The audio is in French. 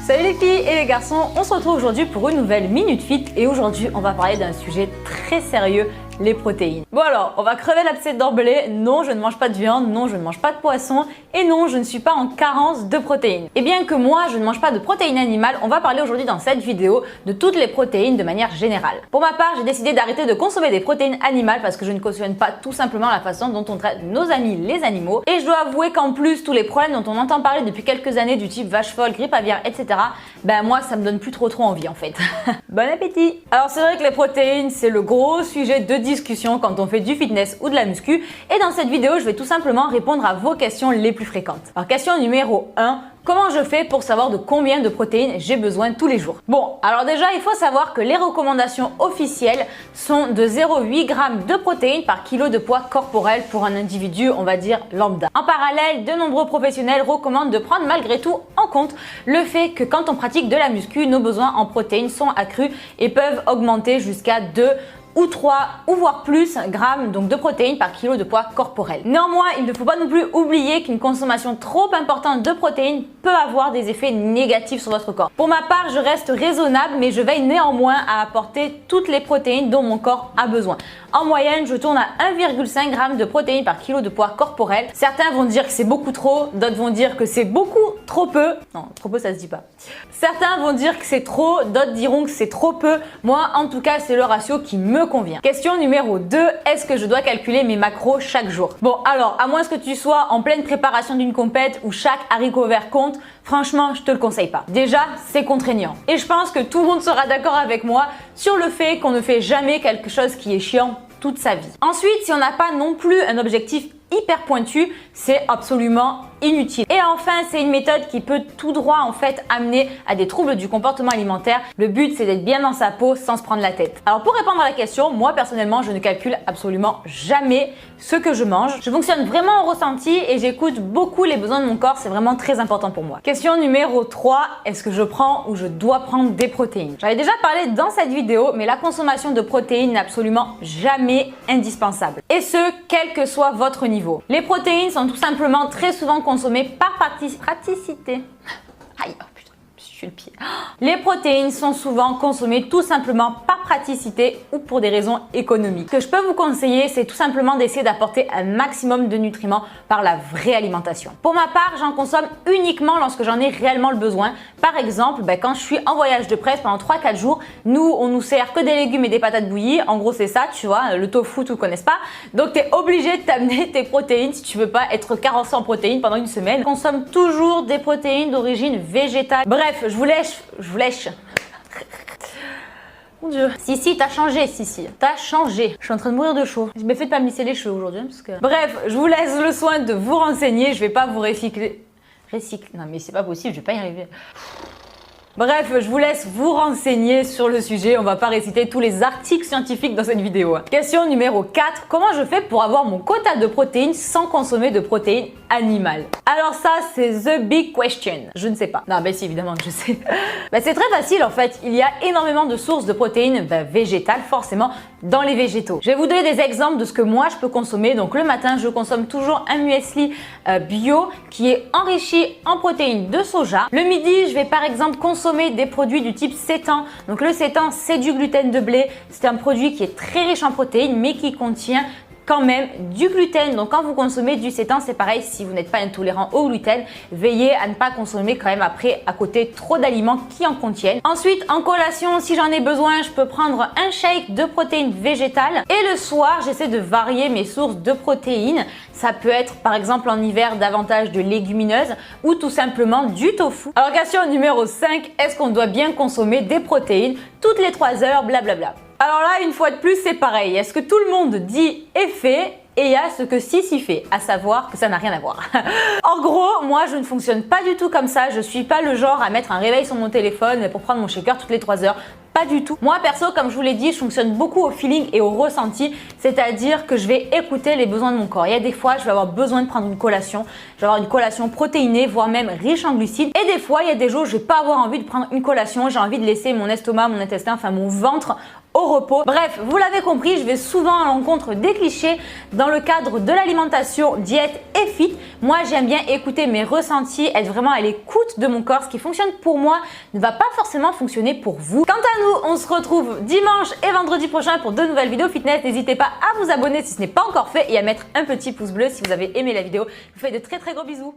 Salut les filles et les garçons, on se retrouve aujourd'hui pour une nouvelle Minute Fit et aujourd'hui on va parler d'un sujet très sérieux, les protéines. Bon alors, on va crever l'abcès d'emblée. Non, je ne mange pas de viande, non, je ne mange pas de poisson et non, je ne suis pas en carence de protéines. Et bien que moi, je ne mange pas de protéines animales, on va parler aujourd'hui dans cette vidéo de toutes les protéines de manière générale. Pour ma part, j'ai décidé d'arrêter de consommer des protéines animales parce que je ne cautionne pas tout simplement la façon dont on traite nos amis les animaux. Et je dois avouer qu'en plus, tous les problèmes dont on entend parler depuis quelques années du type vache folle, grippe aviaire, etc. Ben moi, ça me donne plus trop envie en fait. Bon appétit! Alors c'est vrai que les protéines, c'est le gros sujet de discussion quand on fait du fitness ou de la muscu et dans cette vidéo je vais tout simplement répondre à vos questions les plus fréquentes. Alors question numéro 1, comment je fais pour savoir de combien de protéines j'ai besoin tous les jours? Bon, alors déjà il faut savoir que les recommandations officielles sont de 0,8 g de protéines par kilo de poids corporel pour un individu, on va dire lambda. En parallèle, de nombreux professionnels recommandent de prendre malgré tout en compte le fait que quand on pratique de la muscu, nos besoins en protéines sont accrus et peuvent augmenter jusqu'à 2 ou 3 ou voire plus grammes donc de protéines par kilo de poids corporel. Néanmoins, il ne faut pas non plus oublier qu'une consommation trop importante de protéines peut avoir des effets négatifs sur votre corps. Pour ma part, je reste raisonnable mais je veille néanmoins à apporter toutes les protéines dont mon corps a besoin. En moyenne, je tourne à 1,5 g de protéines par kilo de poids corporel. Certains vont dire que c'est beaucoup trop, d'autres vont dire que c'est beaucoup trop peu. Non, trop peu ça se dit pas. Certains vont dire que c'est trop, d'autres diront que c'est trop peu. Moi, en tout cas, c'est le ratio qui me convient. Question numéro 2, est-ce que je dois calculer mes macros chaque jour? Bon, alors, à moins que tu sois en pleine préparation d'une compète où chaque haricot vert compte, franchement, je te le conseille pas. Déjà, c'est contraignant. Et je pense que tout le monde sera d'accord avec moi sur le fait qu'on ne fait jamais quelque chose qui est chiant toute sa vie. Ensuite, si on n'a pas non plus un objectif hyper pointu, c'est absolument inutile. Et enfin, c'est une méthode qui peut tout droit en fait amener à des troubles du comportement alimentaire. Le but, c'est d'être bien dans sa peau sans se prendre la tête. Alors pour répondre à la question, moi personnellement, je ne calcule absolument jamais ce que je mange. Je fonctionne vraiment au ressenti et j'écoute beaucoup les besoins de mon corps. C'est vraiment très important pour moi. Question numéro 3, est-ce que je prends ou je dois prendre des protéines? J'avais déjà parlé dans cette vidéo, mais la consommation de protéines n'est absolument jamais indispensable. Et ce, quel que soit votre niveau. Les protéines sont tout simplement très souvent consommées par praticité. Aïe, oh putain, je suis le pied. Les protéines sont souvent consommées tout simplement par praticité ou pour des raisons économiques. Ce que je peux vous conseiller, c'est tout simplement d'essayer d'apporter un maximum de nutriments par la vraie alimentation. Pour ma part, j'en consomme uniquement lorsque j'en ai réellement le besoin. Par exemple, quand je suis en voyage de presse pendant 3-4 jours, nous, on nous sert que des légumes et des patates bouillies. En gros, c'est ça, tu vois, le tofu, tu ne connais pas. Donc, tu es obligé de t'amener tes protéines si tu veux pas être carencé en protéines pendant une semaine. On consomme toujours des protéines d'origine végétale. Bref, je vous lèche. Mon Dieu. Si, t'as changé, t'as changé. Je suis en train de mourir de chaud. Je m'ai fait de pas me lisser les cheveux aujourd'hui parce que... Bref, je vous laisse le soin de vous renseigner. Je vais pas vous recycler. Non mais c'est pas possible, je vais pas y arriver. Bref, je vous laisse vous renseigner sur le sujet. On va pas réciter tous les articles scientifiques dans cette vidéo. Question numéro 4. Comment je fais pour avoir mon quota de protéines sans consommer de protéines animales? Alors ça, c'est the big question. Je ne sais pas. Non, mais si, évidemment que je sais. C'est très facile en fait. Il y a énormément de sources de protéines végétales, forcément, dans les végétaux. Je vais vous donner des exemples de ce que moi je peux consommer. Donc le matin, je consomme toujours un muesli bio qui est enrichi en protéines de soja. Le midi, je vais par exemple consommer des produits du type sétan. Donc le sétan, c'est du gluten de blé. C'est un produit qui est très riche en protéines mais qui contient quand même du gluten. Donc quand vous consommez du sétan, c'est pareil, si vous n'êtes pas intolérant au gluten, veillez à ne pas consommer quand même après à côté trop d'aliments qui en contiennent. Ensuite, en collation, si j'en ai besoin, je peux prendre un shake de protéines végétales. Et le soir, j'essaie de varier mes sources de protéines. Ça peut être par exemple en hiver davantage de légumineuses ou tout simplement du tofu. Alors question numéro 5, est-ce qu'on doit bien consommer des protéines toutes les 3 heures, blablabla. Alors là, une fois de plus, c'est pareil. Est-ce que tout le monde dit et fait? Et il y a ce que Sissi fait, à savoir que ça n'a rien à voir. En gros, moi je ne fonctionne pas du tout comme ça. Je suis pas le genre à mettre un réveil sur mon téléphone pour prendre mon shaker toutes les 3 heures. Pas du tout. Moi perso, comme je vous l'ai dit, je fonctionne beaucoup au feeling et au ressenti, c'est-à-dire que je vais écouter les besoins de mon corps. Il y a des fois, je vais avoir besoin de prendre une collation, je vais avoir une collation protéinée, voire même riche en glucides. Et des fois, il y a des jours, je vais pas avoir envie de prendre une collation, j'ai envie de laisser mon estomac, mon intestin, enfin mon ventre au repos. Bref, vous l'avez compris, je vais souvent à l'encontre des clichés dans le cadre de l'alimentation, diète et fit. Moi, j'aime bien écouter mes ressentis, être vraiment à l'écoute de mon corps. Ce qui fonctionne pour moi ne va pas forcément fonctionner pour vous. Quant à nous, on se retrouve dimanche et vendredi prochain pour de nouvelles vidéos fitness. N'hésitez pas à vous abonner si ce n'est pas encore fait et à mettre un petit pouce bleu si vous avez aimé la vidéo. Je vous fais de très gros bisous.